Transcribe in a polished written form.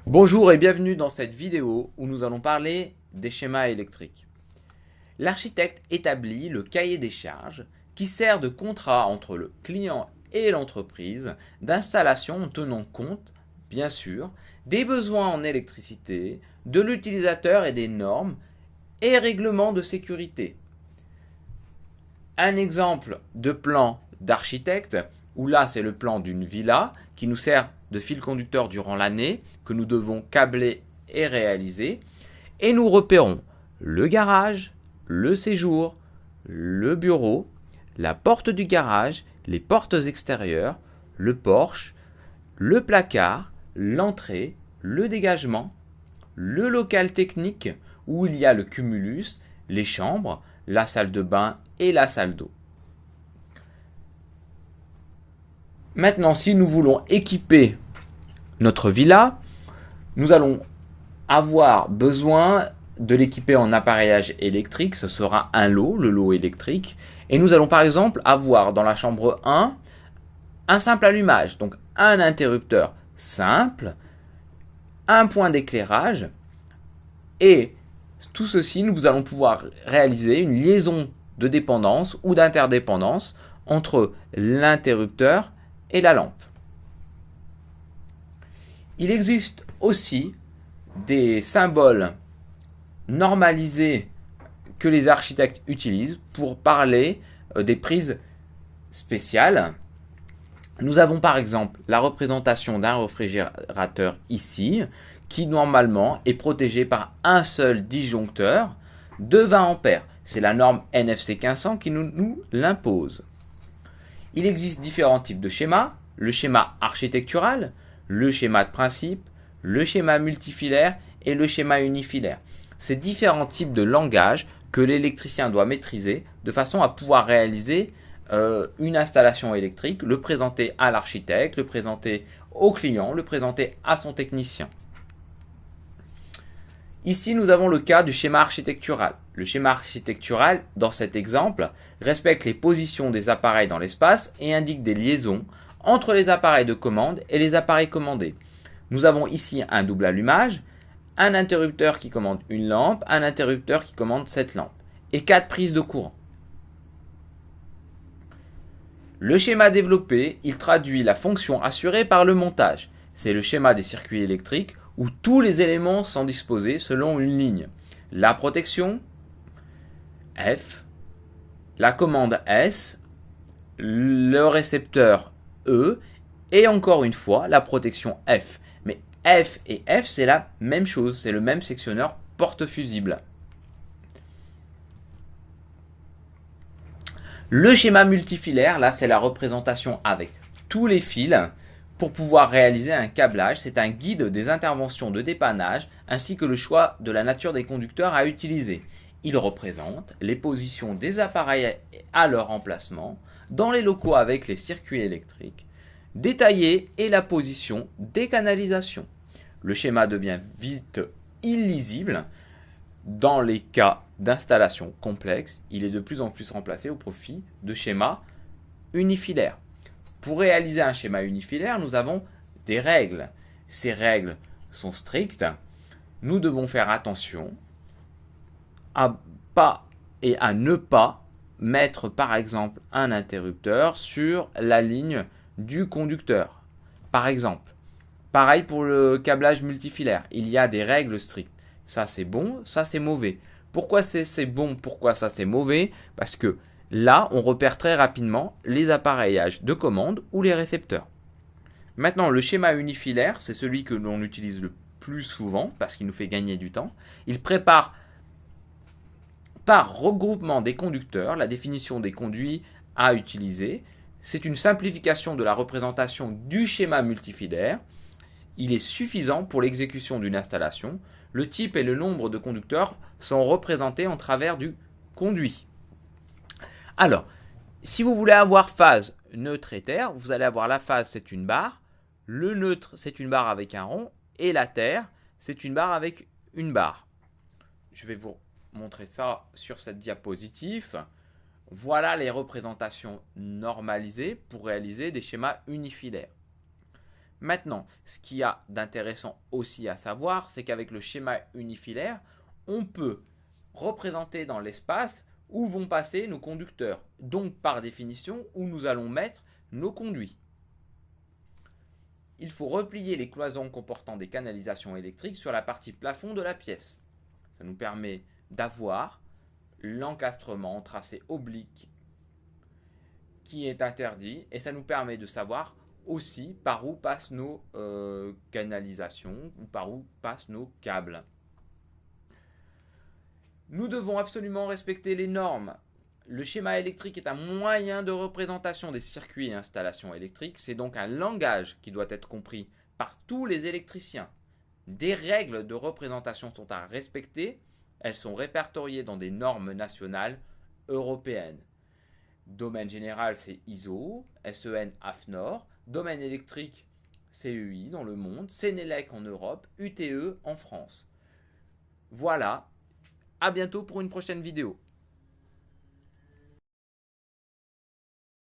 Bonjour et bienvenue dans cette vidéo où nous allons parler des schémas électriques. L'architecte établit le cahier des charges qui sert de contrat entre le client et l'entreprise d'installation en tenant compte, bien sûr, des besoins en électricité, de l'utilisateur et des normes et règlements de sécurité. Un exemple de plan d'architecte, où là c'est le plan d'une villa qui nous sert de fil conducteur durant l'année, que nous devons câbler et réaliser, et nous repérons le garage, le séjour, le bureau, la porte du garage, les portes extérieures, le porche, le placard, l'entrée, le dégagement, le local technique où il y a le cumulus, les chambres, la salle de bain et la salle d'eau. Maintenant, si nous voulons équiper notre villa, nous allons avoir besoin de l'équiper en appareillage électrique. Ce sera un lot, le lot électrique. Et nous allons par exemple avoir dans la chambre 1 un simple allumage, donc un interrupteur simple, un point d'éclairage. Et tout ceci, nous allons pouvoir réaliser une liaison de dépendance ou d'interdépendance entre l'interrupteur et la lampe. Il existe aussi des symboles normalisés que les architectes utilisent pour parler des prises spéciales. Nous avons par exemple la représentation d'un réfrigérateur ici, qui normalement est protégé par un seul disjoncteur de 20 ampères. C'est la norme NFC 1500 qui nous l'impose. Il existe différents types de schémas. Le schéma architectural, le schéma de principe, le schéma multifilaire et le schéma unifilaire. Ces différents types de langage que l'électricien doit maîtriser de façon à pouvoir réaliser une installation électrique, le présenter à l'architecte, le présenter au client, le présenter à son technicien. Ici, nous avons le cas du schéma architectural. Le schéma architectural, dans cet exemple, respecte les positions des appareils dans l'espace et indique des liaisons entre les appareils de commande et les appareils commandés. Nous avons ici un double allumage, un interrupteur qui commande une lampe, un interrupteur qui commande cette lampe, et 4 prises de courant. Le schéma développé, il traduit la fonction assurée par le montage. C'est le schéma des circuits électriques où tous les éléments sont disposés selon une ligne. La protection, F, la commande S, le récepteur E, et encore une fois la protection F. Mais F et F, c'est la même chose, c'est le même sectionneur porte-fusible. Le schéma multifilaire, là c'est la représentation avec tous les fils pour pouvoir réaliser un câblage. C'est un guide des interventions de dépannage ainsi que le choix de la nature des conducteurs à utiliser. Il représente les positions des appareils à leur emplacement dans les locaux avec les circuits électriques, détaillé et la position des canalisations. Le schéma devient vite illisible. Dans les cas d'installation complexe, il est de plus en plus remplacé au profit de schémas unifilaires. Pour réaliser un schéma unifilaire, nous avons des règles. Ces règles sont strictes. Nous devons faire attention à ne pas mettre par exemple un interrupteur sur la ligne du conducteur. Par exemple, pareil pour le câblage multifilaire, il y a des règles strictes. Ça c'est bon, ça c'est mauvais. Pourquoi c'est bon, pourquoi ça c'est mauvais? Parce que là, on repère très rapidement les appareillages de commande ou les récepteurs. Maintenant, le schéma unifilaire, c'est celui que l'on utilise le plus souvent parce qu'il nous fait gagner du temps. Il prépare par regroupement des conducteurs la définition des conduits à utiliser. C'est une simplification de la représentation du schéma multifilaire. Il est suffisant pour l'exécution d'une installation. Le type et le nombre de conducteurs sont représentés en travers du conduit. Alors, si vous voulez avoir phase neutre et terre, vous allez avoir la phase, c'est une barre, le neutre, c'est une barre avec un rond, et la terre, c'est une barre avec une barre. Je vais vous montrer ça sur cette diapositive. Voilà les représentations normalisées pour réaliser des schémas unifilaires. Maintenant, ce qu'il y a d'intéressant aussi à savoir, c'est qu'avec le schéma unifilaire, on peut représenter dans l'espace où vont passer nos conducteurs, donc par définition où nous allons mettre nos conduits. Il faut replier les cloisons comportant des canalisations électriques sur la partie plafond de la pièce. Ça nous permet d'avoir l'encastrement en tracé oblique qui est interdit et ça nous permet de savoir aussi par où passent nos canalisations ou par où passent nos câbles. Nous devons absolument respecter les normes. Le schéma électrique est un moyen de représentation des circuits et installations électriques. C'est donc un langage qui doit être compris par tous les électriciens. Des règles de représentation sont à respecter. Elles sont répertoriées dans des normes nationales européennes. Domaine général, c'est ISO, SEN, AFNOR. Domaine électrique, CEI dans le monde, Sénélec en Europe, UTE en France. Voilà, à bientôt pour une prochaine vidéo.